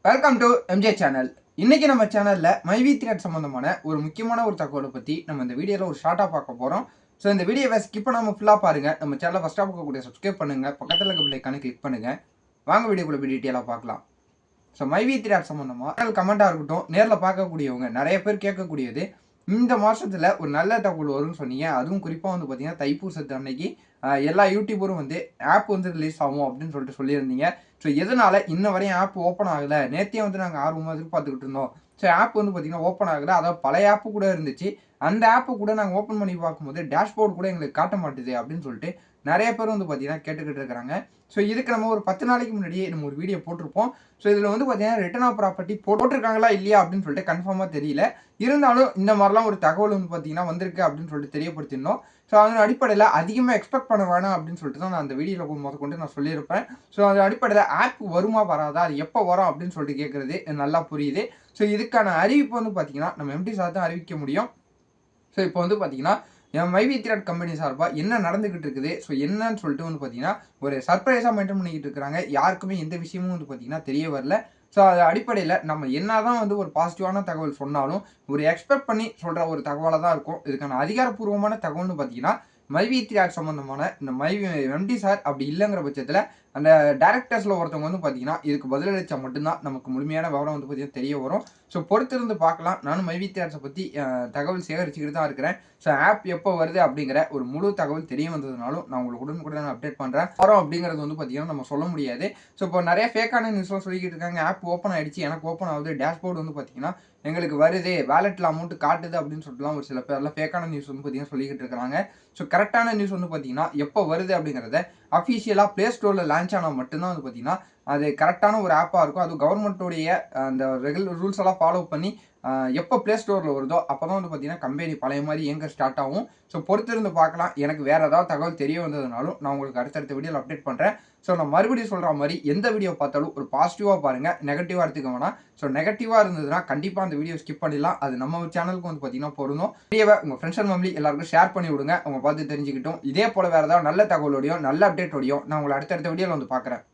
Welcome to MJ channel. இன்னைக்கு நம்ம சேனல்ல மைவி3 சம்பந்தமான ஒரு முக்கியமான ஒரு தகவலை பத்தி நம்ம இந்த வீடியோல ஒரு ஷார்ட்டா பார்க்க போறோம். ஸோ இந்த வீடியோவை ஸ்கிப் பண்ணாம ஃபுல்லா பாருங்க. நம்ம சேனலை ஃபர்ஸ்டா பார்க்கக்கூடிய சப்ஸ்கிரைப் பண்ணுங்க, பக்கத்துல இருக்க பெல் ஐகானை கிளிக் பண்ணுங்க. வாங்க வீடியோக்குள்ள போய் டீட்டெயிலா பார்க்கலாம். ஸோ மைவி3 சம்பந்தமா கமெண்டா இருக்கட்டும், நேரில் பார்க்கக்கூடியவங்க நிறைய பேர் கேட்கக்கூடியது, இந்த மாசத்துல ஒரு நல்ல தகவல் வரும்னு சொன்னீங்க. அதுவும் குறிப்பா வந்து பார்த்தீங்கன்னா தைப்பூசத்து அன்னைக்கு எல்லா யூடியூபரும் வந்து ஆப் வந்து ரிலீஸ் ஆகும் அப்படின்னு சொல்லிட்டு சொல்லியிருந்தீங்க. ஸோ எதனால இன்ன வரையும் ஆப் ஓப்பன் ஆகலை? நேற்றே வந்து நாங்கள் ஆர்வமாக எதிர்பார்த்துக்கிட்டு இருந்தோம். ஸோ ஆப் வந்து பார்த்தீங்கன்னா ஓப்பன் ஆகலை. அதாவது பழைய ஆப்பு கூட இருந்துச்சு. அந்த ஆப்பு கூட நாங்கள் ஓப்பன் பண்ணி பார்க்கும்போது டேஷ்போர்டு கூட எங்களுக்கு காட்ட மாட்டுது அப்படின்னு சொல்லிட்டு நிறைய பேர் வந்து பார்த்தீங்கன்னா கேட்டுக்கிட்டு இருக்கிறாங்க. ஸோ இதுக்கு நம்ம ஒரு 10 நாளைக்கு முன்னாடியே நம்ம ஒரு வீடியோ போட்டிருப்போம். ஸோ இதில் வந்து பார்த்தீங்கன்னா ரிட்டர்ன் ஆஃப் ப்ராப்பர்ட்டி போட்டிருக்காங்களா இல்லையா அப்படின்னு சொல்லிட்டு கன்ஃபார்மாக தெரியல. இருந்தாலும் இந்த மாதிரிலாம் ஒரு தகவல் வந்து பார்த்தீங்கன்னா வந்திருக்கு அப்படின்னு சொல்லிட்டு தெரியப்படுத்தியிருந்தோம். ஸோ அதன் அடிப்படையில் அதிகமாக எக்ஸ்பெக்ட் பண்ண வேணாம் அப்படின்னு சொல்லிட்டு தான் நான் அந்த வீடியோவில் முதற்கொண்டு நான் சொல்லியிருப்பேன். ஸோ அதன் அடிப்படையில் ஆப் வருமா வராதா, அது எப்போ வரும் அப்படின்னு சொல்லிட்டு கேட்குறது நல்லா புரியுது. ஸோ இதுக்கான அறிவிப்பு வந்து பார்த்தீங்கன்னா நம்ம எம்டி சார் தான் அறிவிக்க முடியும். ஸோ இப்போ வந்து பார்த்தீங்கன்னா மைவி3 கம்பெனி சார்பாக என்ன நடந்துகிட்டு இருக்குது, ஸோ என்னன்னு சொல்லிட்டு வந்து பார்த்தீங்கன்னா ஒரு சர்ப்ரைஸாக மெயின்டைன் பண்ணிக்கிட்டு இருக்கிறாங்க. யாருக்குமே எந்த விஷயமும் வந்து பார்த்தீங்கன்னா தெரிய வரல. ஸோ அது அடிப்படையில் நம்ம என்னதான் வந்து ஒரு பாசிட்டிவான தகவல் சொன்னாலும் ஒரு எக்ஸ்பெக்ட் பண்ணி சொல்கிற ஒரு தகவலாக தான் இருக்கும். இதுக்கான அதிகாரப்பூர்வமான தகவல்னு பார்த்தீங்கன்னா மைவி3 சம்பந்தமான இந்த எம்டி சார் அப்படி இல்லைங்கிற பட்சத்தில் அந்த டேரக்டர்ஸில் ஒருத்தவங்க வந்து பார்த்தீங்கன்னா இதுக்கு பதிலளிச்சா மட்டும்தான் நமக்கு முழுமையான விவரம் வந்து பார்த்தீங்கன்னா தெரிய வரும். ஸோ பொறுத்திருந்து பார்க்கலாம். நானும் மைவி3 பற்றி தகவல் சேகரிச்சுக்கிட்டு தான் இருக்கிறேன். ஸோ ஆப் எப்போ வருது அப்படிங்கிற ஒரு முழு தகவல் தெரிய வந்ததுனாலும் நான் உங்களுக்கு உடனுக்குடன் அப்டேட் பண்ணுறேன். வரோம் அப்படிங்கிறது வந்து பார்த்தீங்கன்னா நம்ம சொல்ல முடியாது. ஸோ இப்போ நிறைய ஃபேக்கான நியூஸ்லாம் சொல்லிக்கிட்டு இருக்காங்க. ஆப் ஓப்பன் ஆகிடுச்சு, எனக்கு ஓப்பன் ஆகுது, டேஷ்போர்டு வந்து பார்த்தீங்கன்னா எங்களுக்கு வருது, வேலெட்டில் அமௌண்ட் காட்டுது அப்படின்னு சொல்லிட்டுலாம் ஒரு சில பேர்லாம் ஃபேக்கான நியூஸ் வந்து பார்த்தீங்கன்னா சொல்லிக்கிட்டு இருக்கிறாங்க. ஸோ கரெக்டான நியூஸ் வந்து பார்த்தீங்கன்னா எப்போ வருது அப்படிங்கிறத அஃபிஷியலாக ப்ளே ஸ்டோரில் லான்ச் ஆனால் மட்டும்தான் வந்து பார்த்தீங்கன்னா அது கரெக்டான ஒரு ஆப்பாக இருக்கும். அது கவர்மெண்ட்டோடைய அந்த ரெகுலர் ரூல்ஸ் எல்லாம் ஃபாலோ பண்ணி எப்போ ப்ளே ஸ்டோரில் வருதோ அப்போ தான் வந்து பார்த்தீங்கன்னா கம்பெனி பழைய மாதிரி இயங்க ஸ்டார்ட் ஆகும். ஸோ பொறுத்திருந்து பார்க்கலாம். எனக்கு வேறு ஏதாவது தகவல் தெரிய வந்ததுனாலும் நான் உங்களுக்கு அடுத்தடுத்த வீடியோவில் அப்டேட் பண்ணுறேன். ஸோ நான் மறுபடியும் சொல்கிற மாதிரி எந்த வீடியோ பார்த்தாலும் ஒரு பாசிட்டிவாக பாருங்கள், நெகட்டிவாக எடுத்துக்க வேணாம். ஸோ நெகட்டிவாக இருந்ததுன்னா கண்டிப்பாக அந்த வீடியோ ஸ்கிப் பண்ணிடலாம். அது நம்ம சேனலுக்கு வந்து பார்த்தீங்கன்னா பொருந்தும். வீடியோவை உங்கள் ஃப்ரெண்ட்ஸ் அண்ட் ஃபேமிலி எல்லாருக்கும் ஷேர் பண்ணி விடுங்க, அவங்க பார்த்து தெரிஞ்சுக்கிட்டும். இதே போல் வேறு ஏதாவது நல்ல தகவலோடையும் நல்ல அப்டேட்டோடையும் நான் உங்களை அடுத்தடுத்த வீடியோவில் வந்து பார்க்குறேன்.